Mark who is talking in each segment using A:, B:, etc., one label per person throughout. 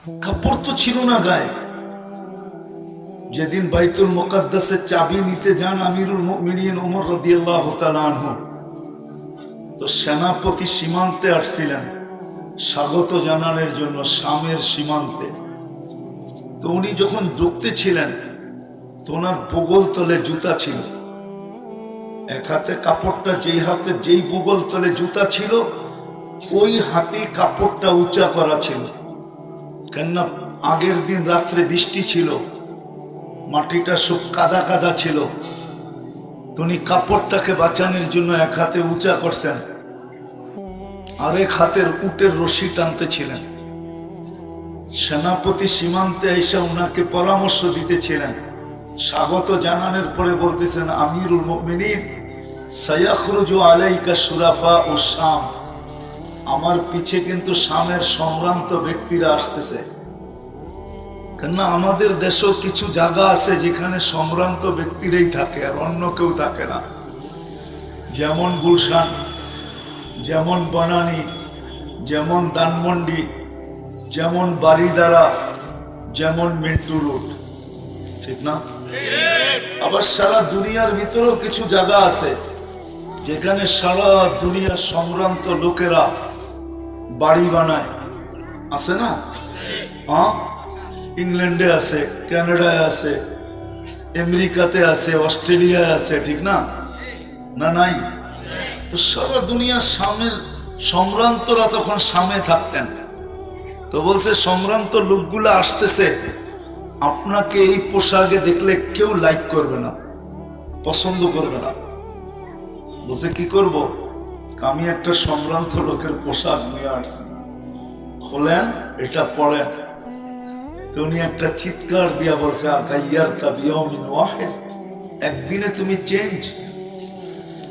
A: কাপড় তো ছিল না গায়ে। যেদিন বাইতুল মুকাদ্দাসের চাবি নিতে যান আমিরুল মুমিনিন ওমর রাদিয়াল্লাহু তাআলা আনহু, তো সেনাপতি সীমান্তে আসছিলেন স্বাগত জানানোর জন্য শামের সীমান্তে। তো উনি যখন ঢুকতেছিলেন তো ওনার বগল তলে জুতা ছিল। এক হাতে কাপড়টা, যেই হাতে যেই বগল তলে জুতা ছিল ওই হাতে কাপড়টা উঁচা করা ছিল। কেননা আগের দিন রাত্রে বৃষ্টি ছিল, মাটিটা সব কাদা কাদা ছিল। উনি কাপড়টাকে বাঁচানোর জন্য এক হাতে উঁচা করছেন, আরেক হাতের উটের রশি টানতেছিলেন। সেনাপতি সীমান্তে এসে উনাকে পরামর্শ দিতেছিলেন। স্বাগত জানানোর পরে বলতেছেন, আমিরুল মুমিনিন সায়াখরুজু আলাইকা শুরাফা ও শাম, আমার পিছে কিন্তু শামের সম্ভ্রান্ত ব্যক্তিরা আসতেছে। কেননা আমাদের দেশেও কিছু জায়গা আছে যেখানে সম্ভ্রান্ত ব্যক্তিরাই থাকে আর অন্য কেউ থাকে না, যেমন গুলশান, যেমন বনানী, যেমন ধানমন্ডি, যেমন বারিদারা, যেমন মিন্টু রোড, ঠিক না? আবার সারা দুনিয়ার ভিতরেও কিছু জায়গা আছে যেখানে সারা দুনিয়ার সম্ভ্রান্ত লোকেরা বাড়ি বানায়, আছে না? হ্যাঁ, ইংল্যান্ডে আছে, কানাডায় আছে, আমেরিকাতে আছে, অস্ট্রেলিয়ায় আছে, ঠিক না? না নাই? তো সারা দুনিয়ার সামের সম্ভ্রান্তরা তখন সামে থাকতেন। তো বলছে সম্ভ্রান্ত লোকগুলো আসতেছে, আপনাকে এই পোশাকে দেখলে কেউ লাইক করবে না, পছন্দ করবে না। বলছে কি করব? আমি একটা সম্ভ্রান্ত লোকের পোশাক নিয়ে আসছি, খোলেন এটা পড়েন। তো উনি একটা চিৎকার দিয়া বলছে, আগাইয়ারতা বিয়াউমিন ওয়াহিদ, একদিনে তুমি চেঞ্জ।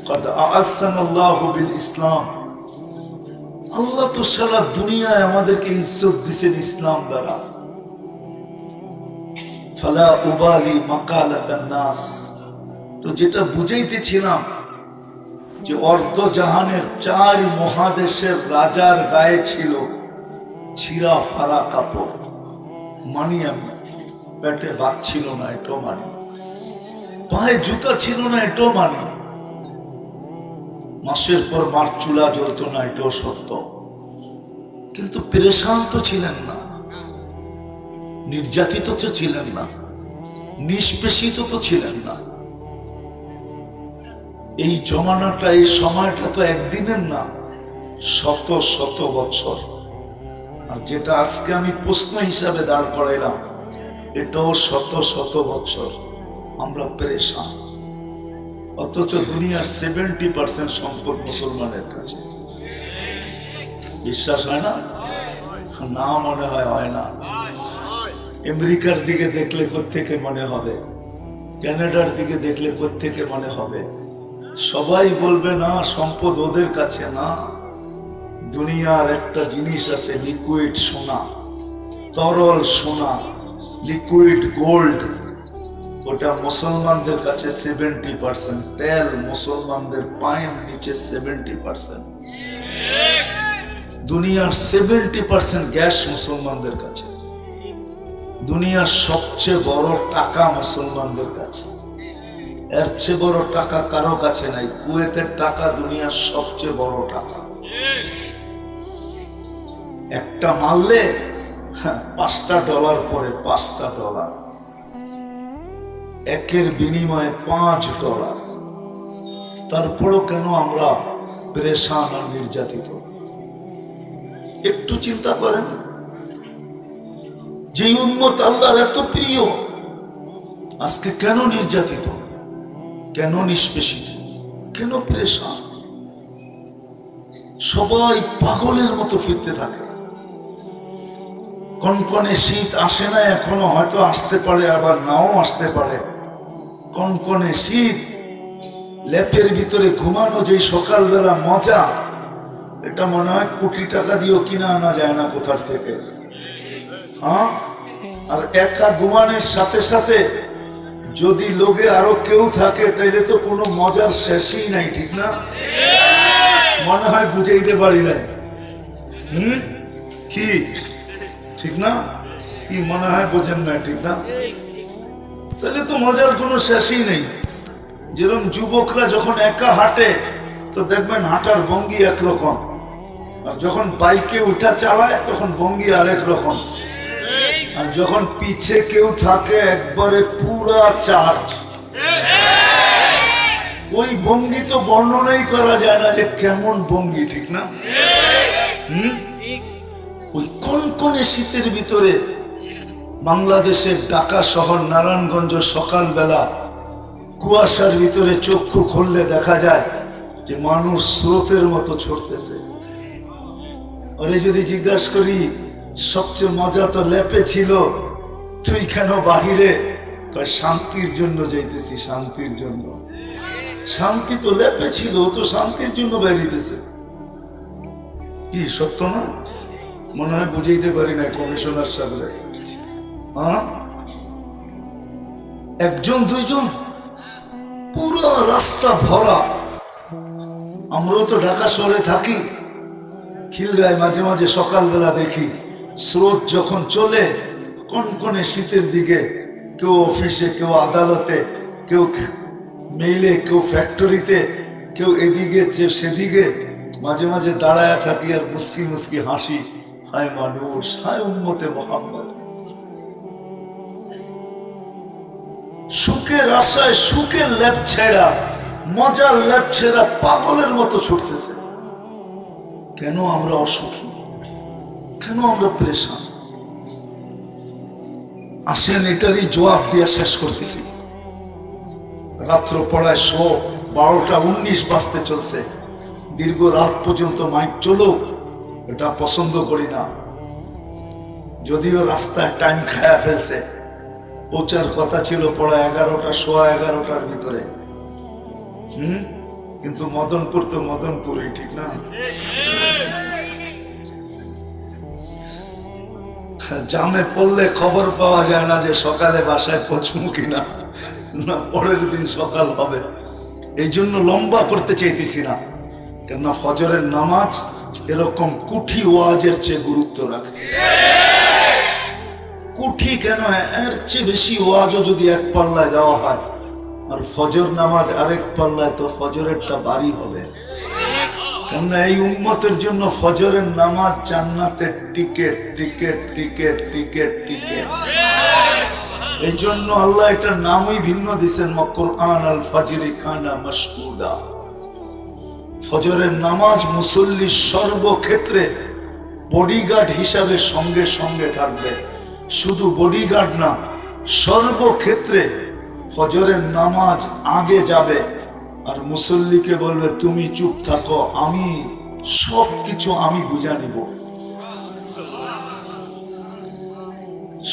A: কদ আ'আসানাল্লাহু বিল ইসলাম, আল্লাহ তো সারা দুনিয়ায় আমাদেরকে ইজ্জত দিয়েছেন ইসলাম দ্বারা। ফালা উবালি মাকালাতান নাস, তো যেটা বুঝাইতেছিলাম যে অর্ধ জাহানের 4 মহাদেশের রাজার গায়ে ছিল ছিঁড়া ফাড়া কাপড়। মানি আমি, পেটে ভাত ছিল না এটাও মানি, পায়ে জুতা ছিল না এটাও মানি, মাসের পর মার চুলা জ্বলতো না এটাও সত্য। কিন্তু পেরেশান তো ছিলেন না, নির্যাতিত তো ছিলেন না, নিষ্পেষিত তো ছিলেন না। এই জমানাটা, এই সময়টা তো একদিনের না, শত শত বছর। আর যেটা আজকে আমি প্রশ্ন হিসাবে দাঁড় করাইলাম, এটাও শত শত বছর আমরা পেরেশান। অথচ দুনিয়ার 70% সম্পদ মুসলমানের কাছে। বিশ্বাস হয় না? না, মনে হয় না। আমেরিকার দিকে দেখলে কোত্থেকে মনে হবে, কানাডার দিকে দেখলে কোত্থেকে মনে হবে। সবাই বলবে না সম্পদ ওদের কাছে না। দুনিয়ার একটা জিনিস আছে, লিকুইড সোনা, তরল সোনা, লিকুইড গোল্ড, ওটা মুসলমানদের কাছে 70%। তেল মুসলমানদের পায়ের নিচে 70%। দুনিয়ার 70% গ্যাস মুসলমানদের কাছে। দুনিয়ার সবচেয়ে বড় টাকা মুসলমানদের কাছে, এর চেয়ে বড় টাকা কারো কাছে নাই। কুয়েতের টাকা দুনিয়ার সবচেয়ে বড় টাকা। একটা মারলে $5 পরে $5, একের বিনিময়ে $5। তারপরও কেন আমরা পেরেশান আর নির্যাতিত? একটু চিন্তা করেন, যে উম্মত আল্লাহর এত প্রিয় আজকে কেন নির্যাতিত, কেন নিষ্পেষিত, কেন পেরেশান? সবাই পাগলের মতো ফিরতে থাকে। কনকনে শীত আসে না এখনো, হয়তো আসতে পারে আবার নাও আসতে পারে। কনকনে শীত, লেপের ভিতরে ঘুমানো যে সকালবেলা মজা, এটা মনে হয় কোটি টাকা দিয়েও কিনা আনা যায় না কোথার থেকে। হ্যাঁ, আর একা ঘুমানোর সাথে সাথে যদি লোকে আরো কেউ থাকে তাইলে তো কোনো মজার শেষই নাই, ঠিক না? মনে হয় বুঝাইতে পারি নাই। কি ঠিক না? কি মনে হয় বোঝেন না? ঠিক না? তাহলে তো মজার কোনো শেষই নেই। যেরকম যুবকরা যখন একা হাঁটে তো দেখবেন হাঁটার ভঙ্গি একরকম, আর যখন বাইকে উঠা চালায় তখন ভঙ্গি আরেক রকম, আর যখন পিছে কেউ থাকে একবারে পুরা চার্জ, ওই ভঙ্গি তো বর্ণনাই করা যায় না যে কেমন ভঙ্গি। ঠিক না? ওই কনকনে শীতের ভিতরে বাংলাদেশের ঢাকা শহর নারায়ণগঞ্জ সকালবেলা কুয়াশার ভিতরে চক্ষু খুললে দেখা যায় যে মানুষ স্রোতের মতো ছড়তেছে। ওরে যদি জিজ্ঞাসা করি সবচেয়ে মজা তো ল্যাপে ছিল, তুই কেন বাহিরে? শান্তির জন্য যাইতেছি, শান্তির জন্য। শান্তি তো ল্যাপে ছিল, ও তো শান্তির জন্য বেরিয়েছে। কি সত্য না? মনে হয় বুঝাইতে পারি না কমিশনার সাহেব। একজন দুইজন, পুরো রাস্তা ভরা। আমরাও তো ঢাকা শহরে থাকি, খিলগায় মাঝে মাঝে সকালবেলা দেখি স্রোত যখন চলে কনকনে শীতের দিকে, কেউ অফিসে, কেউ আদালতে, কেউ মেইলে, কেউ ফ্যাক্টরিতে, কেউ এদিকে সেদিকে, মাঝে মাঝে দাঁড়ায় থাকি আর মুস্কি মুস্কি হাসি। হায় মানুষ, হায় উম্মতে মুহাম্মদ। সুখের আশায় সুখের ল্যাপ ছেড়া, মজার ল্যাপ ছেড়া পাগলের মতো ছুটতেছে। কেন আমরা অসুখী? কেন আমরা প্রেশান? আসেন এটারই জবাব দিয়া শেষ করতেছি। রাত্র পড়ায় 12:19 বাজতে চলছে। দীর্ঘ রাত পর্যন্ত মাইক চলুক, এটা পছন্দ করি না। যদিও রাস্তায় টাইম খায়া ফেলছে, পৌঁছার কথা ছিল পড়া 11টা, 11:15 ভিতরে। কিন্তু মদনপুর তো মদনপুরই, ঠিক না? জামে পড়লে খবর পাওয়া যায় না যে সকালে বাসায় পৌঁছবো কিনা, না পরের দিন সকাল হবে। এই জন্য লম্বা করতে চাইতেছি না, কেননা ফজরের নামাজ এরকম কুঠি ওয়াজের চেয়ে গুরুত্ব রাখে। কুঠি কেন, এর চেয়ে বেশি ওয়াজও যদি এক পাল্লায় দেওয়া হয় আর ফজর নামাজ আরেক পাল্লায়, তো ফজরেরটা বাড়ি হবে। কেননা এই উম্মতের জন্য ফজরের নামাজ জান্নাতের ticket, ticket, ticket, ticket, ticket. এই জন্য আল্লাহ এটার নামই ভিন্ন দিয়েছেন, কুরআন আল ফাজরি কানা মাশহুদা। ফজরের নামাজ মুসল্লির সর্বক্ষেত্রে বডিগার্ড হিসাবে সঙ্গে সঙ্গে থাকবে। শুধু বডিগার্ড না, সর্বক্ষেত্রে ফজরের নামাজ আগে যাবে আর মুসল্লিকে বলবে তুমি চুপ থাকো, আমি সবকিছু আমি বুঝা নিব,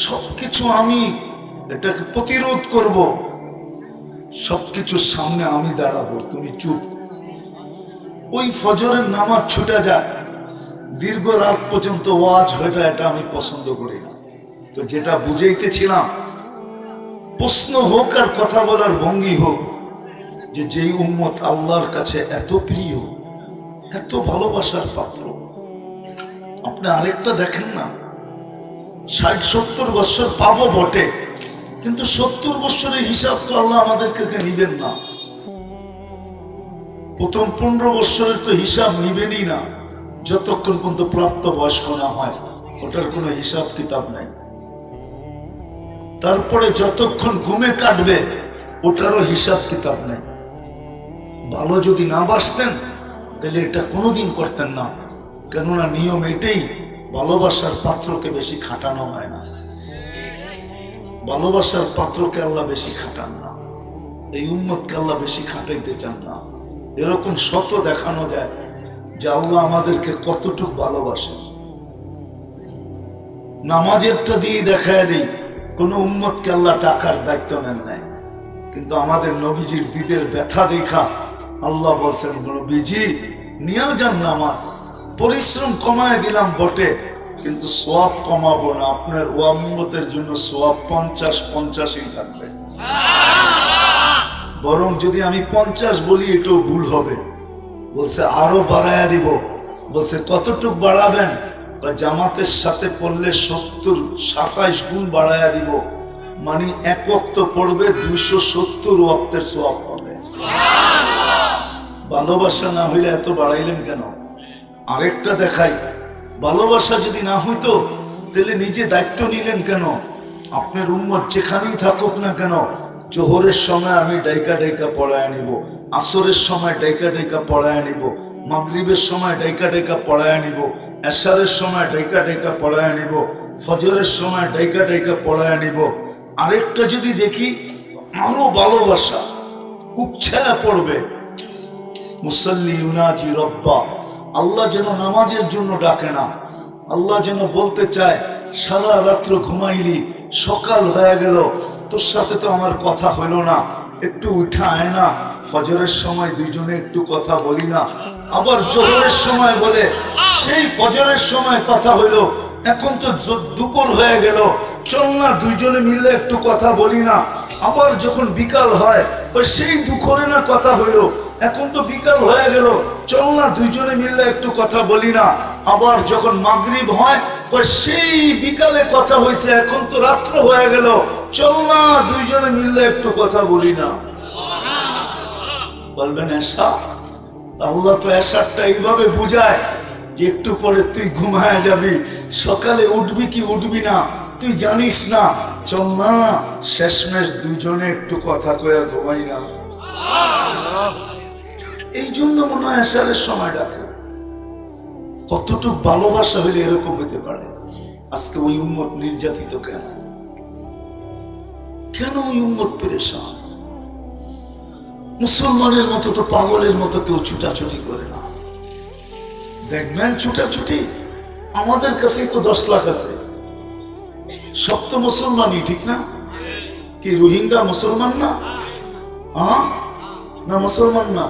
A: সবকিছু আমি এটাকে প্রতিরোধ করব, সবকিছুর সামনে আমি দাঁড়াবো, তুমি চুপ। ওই ফজরের নামাজ ছুটে যায়, দীর্ঘ রাত পর্যন্ত ওয়াজ হয়ে যায়, এটা আমি পছন্দ করি না। তো যেটা বুঝাইতেছিলাম, প্রশ্ন হোক আর কথা বলার ভঙ্গি হোক, যে যেই উম্মত আল্লাহর কাছে এত প্রিয়, এত ভালোবাসার পাত্র। আপনি আরেকটা দেখেন না, 60-70 বছর পাবো বটে, কিন্তু 70 বছরের হিসাব তো আল্লাহ আমাদেরকে নিবেন না। প্রথম 15 বছরের তো হিসাব নিবেনই না, যতক্ষণ পর্যন্ত প্রাপ্ত বয়স্ক না হয়, ওটার কোনো হিসাব কিতাব নাই। তারপরে যতক্ষণ ঘুমে কাটবে, ওটারও হিসাব কিতাব নেই। ভালো যদি না বাসতেন তাহলে এটা কোনোদিন করতেন না, কেননা নিয়ম এটাই, ভালোবাসার পাত্রকে বেশি খাটানো হয় না। ভালোবাসার পাত্রকে আল্লাহ বেশি খাটান না, এই উম্মতকে আল্লাহ বেশি খাটাইতে চান না। এরকম শত দেখানো যায় যে আল্লাহ আমাদেরকে কতটুকু ভালোবাসে। নামাজেরটা দিয়ে দেখায় দেই, কোন উম্মতকে আল্লাহ টাকার দায়িত্ব নেন নাই। কিন্তু আমাদের নবীজির দিদের ব্যথা দেখা আল্লাহ বলছেন, নবীজি নিয়েও যান নামাজ, পরিশ্রম কমায় দিলাম বটে, কিন্তু সোয়াব কমাবো না। আপনার উম্মতের জন্য সোয়াব 50-50ই থাকবে। বরং যদি আমি 50 বলি এটাও ভুল হবে। বলছে আরো বাড়াইয়া দিব। বলছে কতটুক বাড়াবেন? জামাতের সাথে পড়লে 27 গুণ বাড়ায়া দিব, মানে এক ওয়াক্ত পড়বে 270 ওয়াক্তের সওয়াব পাবে। ভালোবাসা না হইলে এত বাড়াইলেন কেন? আরেকটা দেখাই, ভালোবাসা যদি না হইতো তাহলে নিজে দায়িত্ব নিলেন কেন? আপনার উম্মত যেখানেই থাকুক না কেন, জোহরের সময় আমি ডাইকা ডাইকা পড়ায় নিব, আসরের সময় ডাইকা ডাইকা পড়ায় নিব, মাগরিবের সময় ডাইকা ডাইকা পড়ায় নিব, এশারের সময় ডাইকা ডাইকা পড়ায় নিব, ফজরের সময় ডাইকা ডাইকা পড়ায় নিব। আরেকটা যদি দেখি, আরো ভালোবাসা উচ্ছায়া পড়বে, মুসাল্লি ইউনাজি রব্বা, আল্লাহ যেন নামাজের জন্য ডাকে না, আল্লাহ যেন বলতে চায় সারা রাত্র ঘুমাইলি, সকাল হয়ে গেল, তোর সাথে তো আমার কথা হইল না, একটু উঠা আয় না, ফজরের সময় দুইজনে একটু কথা বলি না। আবার জোহরের সময় বলে সেই ফজরের সময় কথা হইল, এখন তো দুপুর হয়ে গেল, চল না দুইজনে মিলে একটু কথা বলি না। আবার যখন বিকাল হয়, ওই সেই দুপুরে না কথা হইল, এখন তো বিকাল হয়ে গেল, চল না দুইজনে মিলে একটু কথা বলি না। আবার যখন মাগরিব হয়, ওই সেই বিকালে কথা হয়েছে, এখন তো রাত্র হয়ে গেল, চল না দুইজনে মিলে একটু কথা বলি না। বলবেন এশা? আল্লাহ তো এশারটা এইভাবে বুঝায় যে একটু পরে তুই ঘুমায় যাবি, সকালে উঠবি কি উঠবি না তুই জানিস না, চল না শেষমেশ দুইজনে একটু কথা কয়ে ঘুমাই না। এই জন্য মনে হয় এশারের সময় ডাকে। কতটুকু ভালোবাসা হলে এরকম হতে পারে? আজকে ওই উম্মত নির্যাতিত কেন? কেন ওই উম্মত পেরেশান? মুসলমানের মতো তো পাগলের মতো কেউ ছুটাছুটি করে না। দেখবেন ছুটাছুটি, আমাদের কাছেই তো 10 লাখ আছে, সব তো মুসলমানই, ঠিক না? কি রোহিঙ্গা মুসলমান না? না মুসলমান না?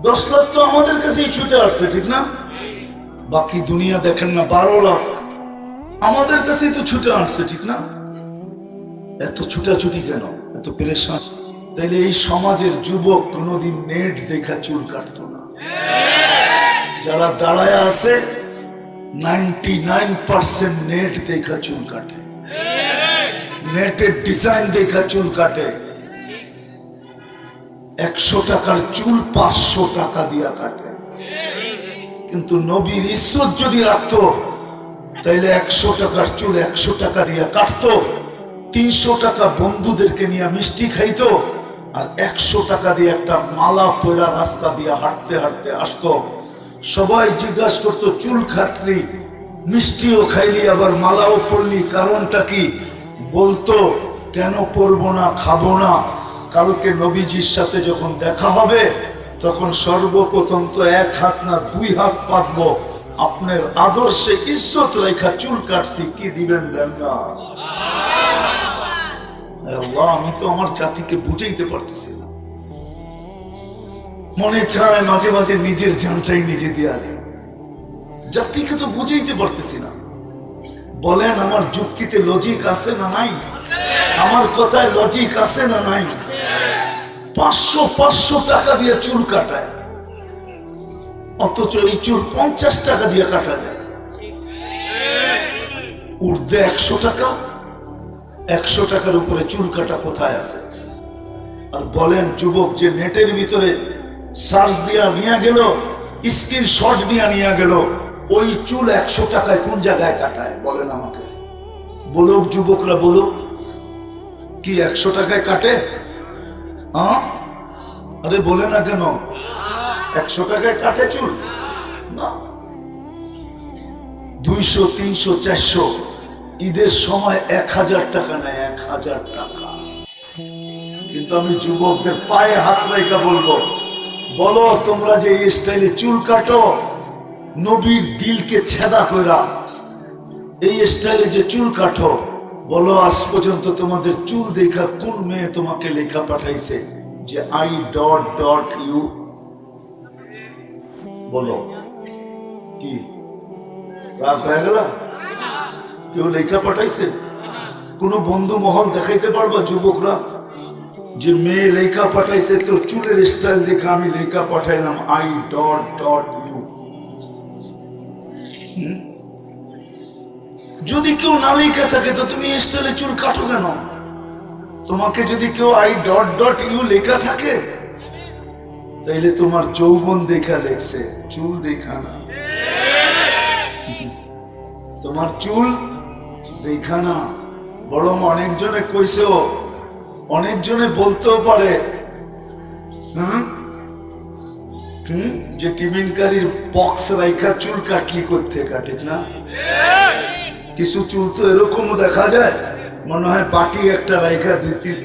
A: 10 লাখ তো আমাদের কাছেই ছুটে আসছে, ঠিক না? বাকি দুনিয়া দেখেন না, 12 লাখ আমাদের কাছেই তো ছুটে আসছে, ঠিক না? এত ছুটাছুটি কেন, এত পেরেশান? তাইলে এই সমাজের যুবক কোনোদিন নেট দেখা চুল কাটতো না। যারা দাঁড়ায় আছে 99% নেট দেখা চুল কাটে, নেটের ডিজাইন দেখা চুল কাটে। 100 টাকার চুল 500 টাকা দিয়া কাটে। কিন্তু নবীর ইজ্জত যদি রাখতো তাইলে 100 টাকার চুল 100 টাকা দিয়া কাটতো, 300 টাকা বন্ধুদেরকে নিয়ে মিষ্টি খাইতো, আর 100 টাকা দিয়ে একটা মালা পরা রাস্তা দিয়ে হাঁটতে হাঁটতে আসতো। সবাই জিজ্ঞাসা করতো, চুল কাটলি, মিষ্টিও খাইলি, আবার মালাও পরলি, কারণটা কি? বলতো, কেন পরবো না, খাবো না, কালকে নবীজির সাথে যখন দেখা হবে তখন সর্বপ্রথম তো 1 হাত না 2 হাত পাতবো, আপনার আদর্শে ইজ্জত রেখা চুল কাটছি, কি দিবেন দেন না? আল্লাহ, আমি তো আমার জাতিকে বুঝাইতে পারতেছি না। মনে চায় মাঝে মাঝে নিজের জানটাই নিজে দিয়া দিই, জাতিকে তো বুঝাইতে পারতেছি না। বলেন, আমার যুক্তিতে লজিক আছে না নাই? আমার কথায় লজিক আছে না নাই? 500 টাকা দিয়ে চুল কাটায়, অথচ এই চুল 50 টাকা দিয়ে কাটা যায়। উর্ধে 100 টাকা, 100 টাকার উপরে চুল কাটা কোথায় আছে? আর বলেন, যুবক যে নেটের ভিতরে সার্চ দিয়া নিয়ে গেল, স্ক্রিনশট দিয়া নিয়ে গেল, ওই চুল 100 টাকায় কোন জায়গায় কাটায়? বলেন আমাকে, বলুক যুবকরা, বলুক, কি 100 টাকায় কাটে? আরে বলে না কেন? 100 টাকায় কাটে চুল না? 200, 300, 400, ঈদের সময় 1000 টাকা নেয়, 1000 টাকা। কিন্তু আমি যুবকদের পায়ে হাত রেখে বলবো, বলো তোমরা যে এই স্টাইলে চুল কাটো, নবীর দিলকে ছেদা কইরা এই স্টাইলে যে চুল কাটো, বলো আজ পর্যন্ত তোমাদের চুল দেখা কোন মেয়ে তোমাকে লেখা পাঠাইছে যে I.U? বলো, কি রাগ হয়ে গেল? কেউ লেখা পাঠাইছে? কোন বন্ধু মহল দেখাইতে পারবা যুবকরা যে মেয়ে লেখা পাঠাইছে, তো চুলের স্টাইল দেখে আমি লেখা পাঠাইলাম I.U? যদি কেউ নালিকা থাকে তো তুমি স্টাইলে চুল কাটো কেন? তোমাকে যদি কেউ আই ডট ডট ইউ লেখা থাকে তাইলে তোমার যৌবন দেখা লেখছে, চুল দেখা না। তোমার চুল দেখা না, বরং অনেকজনে কইছেও, অনেকজনে বলতেও পারে যে টিফিনকারীর বক্স রাইখা চুল কাটলি করতে কাটে না। কিছু চুল তো এরকমও দেখা যায়, মনে হয় পাটি একটা রাইখা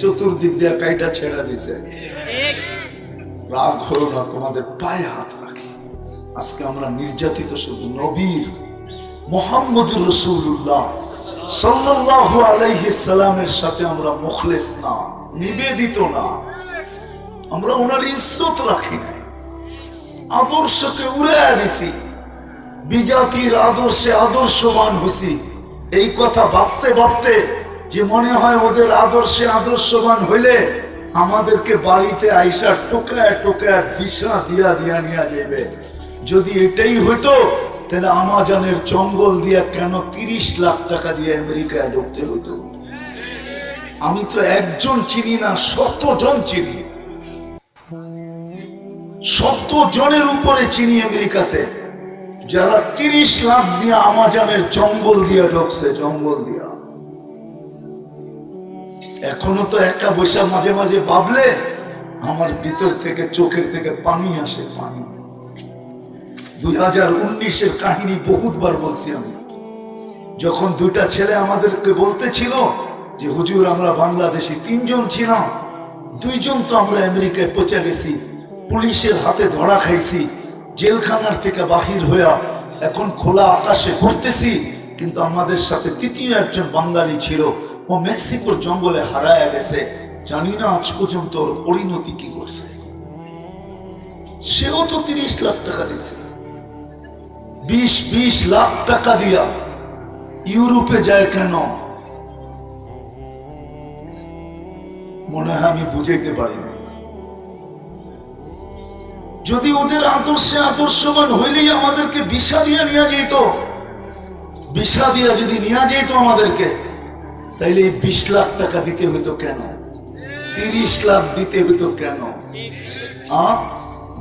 A: চতুর্দিক দিয়ে কাইটা ছেড়া দিছে। রাগ হলো না, তোমাদের পায়ে হাত রাখি। আজকে আমরা নির্যাতিত শুধু নবীর মুহাম্মদুর রাসূলুল্লাহ সাল্লাল্লাহু আলাইহি সাল্লামের সাথে আমরা মুখলেস না, নিবেদিত না, আমরা ওনার ইজ্জত রাখি নাই, আদর্শকে উড়াইয়া দিছি, বিজাতির আদর্শে আদর্শবান হইছি। এই কথা ভাবতে ভাবতে যে মনে হয় ওদের আদর্শে আদর্শবান হইলে আমাদেরকে বাড়িতে আইসা টোকায় টোকায় বিছনা দিয়া দিয়া নিয়ে যাবে। যদি এটাই হইতো তাহলে আমাজনের জঙ্গল দিয়া কেন 30 লাখ টাকা দিয়ে আমেরিকায় ঢুকতে হতো? আমি তো একজন চিনি না, 100 জন চিনি, 100 জনের উপরে চিনি আমেরিকাতে, যারা 30 লাখ দিয়ে আমাজনের জঙ্গল দিয়া ঢুকছে, জঙ্গল দিয়া। এখনো তো একা বৈশা মাঝে মাঝে ভাবলে আমার ভিতর থেকে চোখের থেকে পানি আসে, পানি। 2019-এর কাহিনী বহুতবার বলছি আমি। যখন দুইটা ছেলে আমাদেরকে বলতেছিল যে হুজুর আমরা বাংলাদেশি 3 জন ছিলাম, 2 জন তো আমরা আমেরিকায় পৌঁছে গেছি, পুলিশের হাতে ধরা খাইছি, জেলখানার থেকে বাহির হইয়া এখন খোলা আকাশে ঘুরতেছি, কিন্তু আমাদের সাথে 3য় একজন বাঙালি ছিল, ও মেক্সিকোর জঙ্গলে হারায়া গেছে, জানি না আজ পর্যন্ত ওর পরিণতি কি করছে। সেও তো 30 লাখ টাকা দিয়েছে, 20 লাখ টাকা দিয়া ইউরোপে যায় কেন? মনে হয় আমি বুঝাইতে পারি না। যদি ওদের আদর্শে আদর্শবান হইলেই আমাদেরকে ভিসা দিয়া নিয়ে যেত, ভিসা দিয়া যদি নিয়ে যেত আমাদেরকে, তাইলে 20 লাখ টাকা দিতে হইতো কেন? 30 লাখ দিতে হইতো কেন?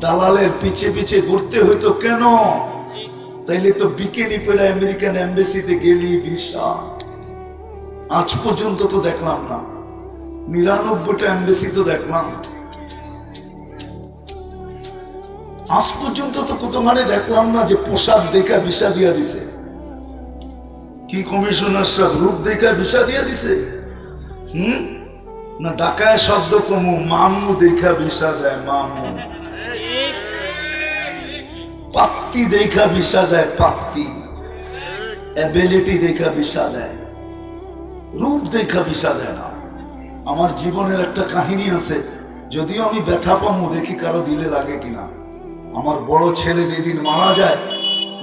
A: দালালের পিছে পিছে ঘুরতে হইতো কেন? তাইলে তো বিকেনি পেড়া আমেরিকান এম্বাসিতে গেলি ভিসা। আজ পর্যন্ত তো দেখলাম না, 99টা এম্বাসি তো দেখলাম, আজ পর্যন্ত তো কোথাও দেখলাম না যে পোশাক দেখা ভিসা দিয়া দিছে। কি কমিশনার সাহেব রূপ দেখা ভিসা দিয়া দিছে? না ঢাকায় শব্দ কমু মামু দেখা ভিসা দেয়, মামু। পাত্তি দেখা ভিসা দেয়, পাত্তি। এবিলিটি দেখা ভিসা দেয়, রূপ দেখা ভিসা দেয় না। আমার জীবনের একটা কাহিনী আছে, যদিও আমি ব্যথা পামু, দেখি কারো দিলে লাগে কিনা। আমার বড় ছেলে যেদিন মারা যায়,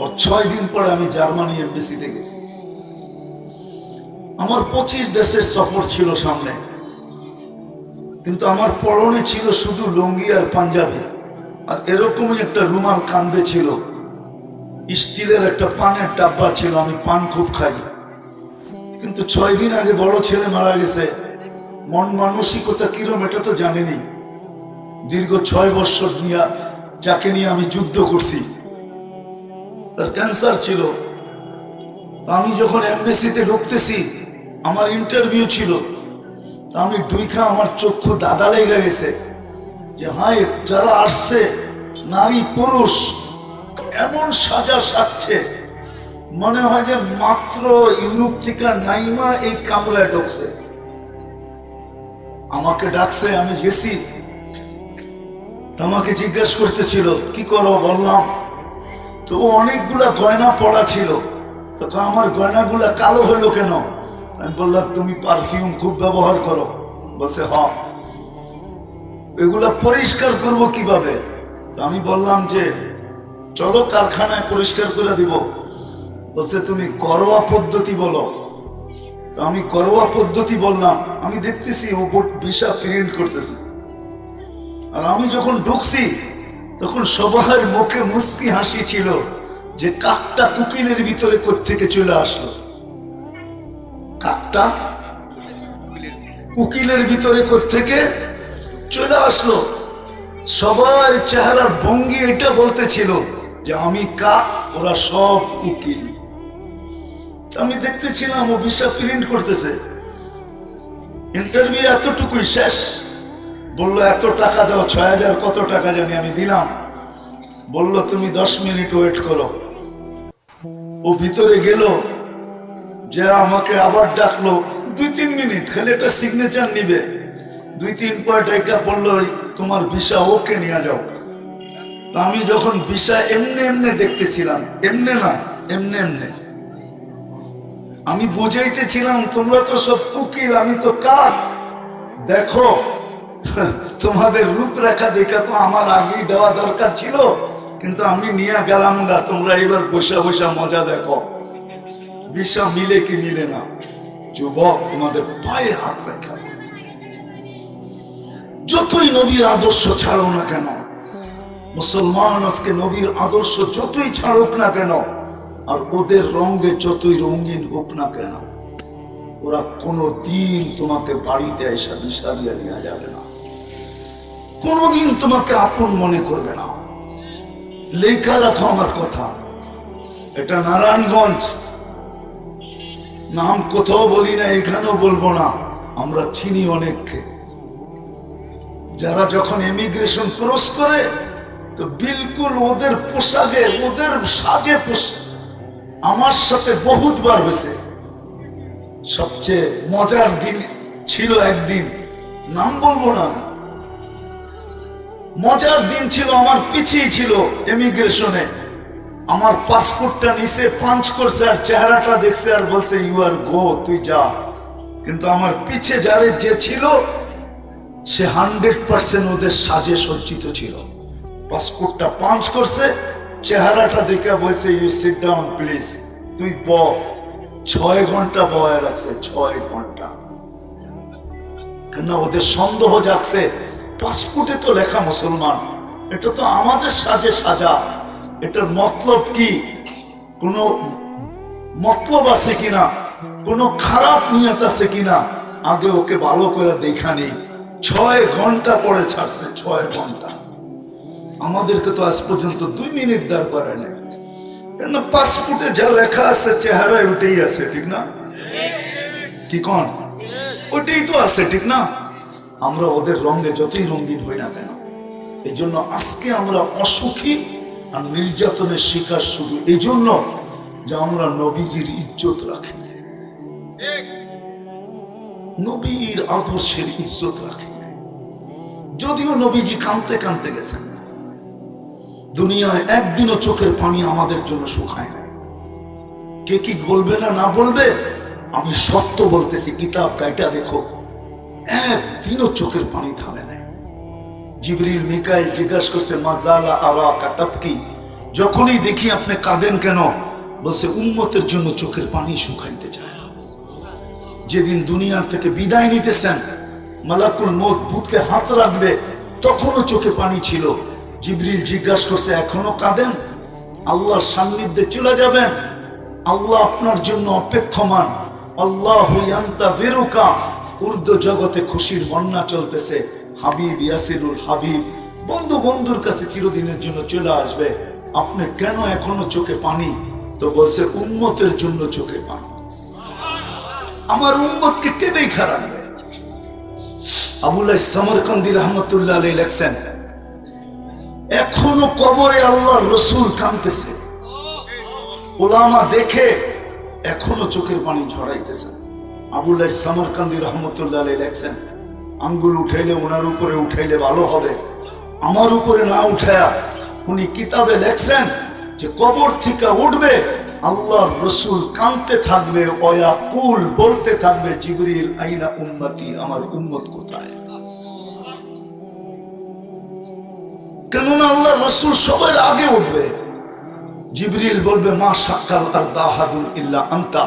A: ওর 6 দিন পরে আমি জার্মানি এমবেসিতে গেছি। আমার 25 দেশের সফর ছিল সামনে, কিন্তু আমার পরনে ছিল শুধু লুঙ্গি আর পাঞ্জাবি, আর এরকমই একটা রুমাল কান্দে ছিল, স্টিলের একটা পানের ডাব্বা ছিল, আমি পান খুব খাই। কিন্তু 6 দিন আগে বড় ছেলে মারা গেছে, মন মানসিকতা কিরম এটা তো জানিনি। দীর্ঘ 6 বছর যাকে নিয়ে আমি যুদ্ধ করছি, তার ক্যান্সার ছিল। আমি যখন এমবেসিতে ঢুকতেছি, আমার ইন্টারভিউ ছিল, আমি ডুইখা আমার চক্ষু দাদা লেগে গেছে যে হাই, যারা আসছে নারী পুরুষ এমন সাজা সাজছে, মনে হয় যে মাত্র ইউরোপ থেকে নাইমা এই কামরায় ঢুকছে। আমাকে ডাকছে, আমি গেছি, আমাকে জিজ্ঞেস করতেছিল কি করো, বললাম তো অনেকগুলা গয়না পড়া ছিল, তখন আমার গয়নাগুলা কালো হলো কেন? আমি বললাম তুমি পারফিউম খুব ব্যবহার করো। বলছে হ্যাঁ। এগুলা পরিষ্কার করব কিভাবে? আমি বললাম যে চলো কারখানায় পরিষ্কার করে দিব। বলছে তুমি ঘরোয়া পদ্ধতি বলো। তো আমি ঘরোয়া পদ্ধতি বললাম, আমি দেখতেছি ও ভিসা প্রিন্ট করতেছে, আর আমি যখন ঢুকছি তখন সবার মুখে মুস্কি হাসি ছিল যে কাকটা কুকিলের ভিতরে কোত্থেকে চলে আসলো। কাঠটা উকিলের ভিতরে কোত্থেকে চলে আসলো। সবার চেহারার ভঙ্গি এটা বলতেছিল যে আমি কাক, ওরা সব উকিল। আমি দেখতেছিলাম ও ভিসা প্রিন্ট করতেছে। ইন্টারভিউ এতটুকুই শেষ। বললো এত টাকা দাও, ৬,০০০ কত টাকা জানি আমি দিলাম। বললো তুমি 10 মিনিট ওয়েট করো। ও ভিতরে গেল, যে আমাকে আবার ডাকলো 2-3 মিনিট, খালি একটা সিগনেচার নিবে। 2-3 পয়েন্ট একা পড়লো, তোমার ভিসা ওকে নিয়ে যাও। তা আমি যখন ভিসা এমনি এমনি দেখতেছিলাম, এমনি না এমনি এমনি, আমি বুঝাইতেছিলাম তোমরা তো সব উকিল, আমি তো কাক। দেখো তোমাদের রূপরেখা দেখা তো আমার আগেই দেওয়া দরকার ছিল, কিন্তু আমি নিয়ে গেলাম না। তোমরা এবার বসে বসে মজা দেখো ভিসা মিলে কি মিলে না। যুবক, তোমাদের পায়ে হাত রাখা, যতই নবীর আদর্শ ছাড়ো না কেন, মুসলমান আজকে নবীর আদর্শ যতই ছাড়ুক না কেন, আর ওদের রঙে যতই রঙিন হোক না কেন, ওরা কোনদিন তোমাকে বাড়িতে এসে দিশারিয়া নিয়ে যাবে না, কোনদিন তোমাকে আপন মনে করবে না। লেখা রাখো আমার কথা। এটা নারায়ণগঞ্জ, নাম কোথাও বলি না, এখানেও বলবো না। আমরা চিনি অনেককে, যারা যখন ইমিগ্রেশন ক্রস করে তো বিলকুল ওদের পোশাকে, ওদের সাজে পোশাক আমার সাথে বহুতবার হয়েছে। সবচেয়ে মজার দিন ছিল একদিন, নাম বলবো না, মজার দিন ছিল। আমার পিছিয়ে ছিল ইমিগ্রেশনে, আমার পাসপোর্টটা নিচে পাঞ্চ করছে আর চেহারাটা দেখছে আর বলছে ইউ আর গো, তুই যা। কিন্তু আমার পিছে যারে যে ছিল সে 100% ওদের সাজে সজ্জিত ছিল। পাসপোর্টটা পাঞ্চ করছে, চেহারাটা দেখে বলছে ইউ সিট ডাউন প্লিজ, তুই ব। 6 ঘন্টা বয়ে রাখছে, 6 ঘন্টা। কেন? ওদের সন্দেহ জাগছে, পাসপোর্টে তো লেখা মুসলমান, এটা তো আমাদের সাজে সাজা, এটার মতলব কি? কোনো মতলব আছে কিনা, কোনো খারাপ নিয়ত আছে কিনা, আগে ওকে ভালো করে দেখা নেই। 6 ঘন্টা পরে ছাড়ছে, 6 ঘন্টা। আমাদেরকে তো আজ পর্যন্ত 2 মিনিট দাঁড় করে নাই। কেন? পাসপোর্টে যা লেখা আছে চেহারায় ওটাই আছে, ঠিক না? কি কন? ওটাই তো আছে, ঠিক না? আমরা ওদের রঙে যতই রঙিন হই না কেন, এই জন্য আজকে আমরা অসুখী আর নির্যাতনের শিকার শুধু এই জন্য যে আমরা নবীজির ইজ্জত রাখি, নবীর আদর্শের ইজ্জত রাখি। যদিও নবীজি কাঁদতে কাঁদতে গেছেন, দুনিয়ায় একদিনও চোখের পানি আমাদের জন্য শুকায় না। কে কি বলবে না না বলবে, আমি সত্য বলতেছি, কিতাব কাইটা দেখো, একদিনও চোখের পানি থামে নাই। জিবরিল মিকাইল জিজ্ঞাসা করছে মাজালা আরাকা তাবকি, যখনই দেখি আপনি কাঁদেন কেন? বলছে উম্মতের জন্য চোখের পানি শুকাইতে চায় না। যেদিন দুনিয়ার থেকে বিদায় নিতেছেন, মালাকুল মউত বুকে হাত রাখবে, তখনও চোখে পানি ছিল। জিবরিল জিজ্ঞাসা করছে এখনো কাঁদেন? আল্লাহর সান্নিধ্যে চলে যাবেন, আল্লাহ আপনার জন্য অপেক্ষমান। আল্লাহু ইয়ান্তাযিরুকা, উর্দু জগতে খুশির বন্যা চলতেছে। হাবিব ইয়াসিরুল হাবিব, বন্ধু বন্ধুর কাছে চিরদিনের জন্য চলে আসবে। আপনি কেন এখনো চোখে পানি? তো বলছে উম্মতের জন্য চোখে পানি। আমার উম্মতকে কে দেখা রাখবে? আবুল্লাহ সামরকান্দি রহমতুল্লাহ আলাইহি লেখছেন, এখনো কবরে আল্লাহর রাসূল কাঁদতেছে, উলামা দেখে এখনো চোখের পানি ঝরাইতেছে। আবুল্লাহ সামরকান্দি রহমতুল্লাহ আলাইহি লেখছেন, আঙ্গুল উঠাইলে ওনার উপরে উঠাইলে ভালো হবে, আমার উপরে না উঠায়া উনি কিতাবে লেখছেন যে কবর থেকে উঠবে, আল্লাহর রাসূল কাঁদতে থাকবে, ওয়াকুল বলতে থাকবে জিবরিল আইনা উম্মতি, আমার উম্মত কোথায়? কেননা আল্লাহর রাসূল সবার আগে উঠবে। জিবরিল বলবে মা শাক্কাল আরদা আহাদুন ইল্লা আনতা,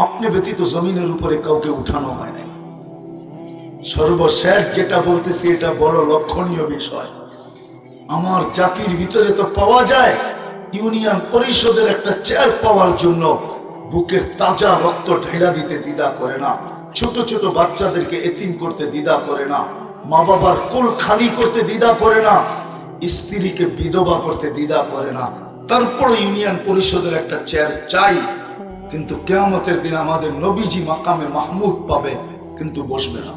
A: আপনি ব্যতীত জমিনের উপরে কাউকে উঠানো হয় নাই। সর্বশেষ যেটা বলতেছি এটা বড় লক্ষণীয় বিষয়। আমার জাতির ভিতরে তো পাওয়া যায় ইউনিয়ন পরিষদের একটা চেয়ার পাওয়ার জন্য বুকের তাজা রক্ত ঢেলা দিতে দ্বিধা করে না। ছোট ছোট বাচ্চাদেরকে এতিম করতে দ্বিধা করে না, মা বাবার কোল খালি করতে দ্বিধা করে না, স্ত্রীকে বিধবা করতে দ্বিধা করে না। তারপর ইউনিয়ন পরিষদের একটা চেয়ার চাই, কিন্তু কিয়ামতের দিন আমাদের নবীজি মাকামে মাহমুদ পাবে, কিন্তু বসবে না।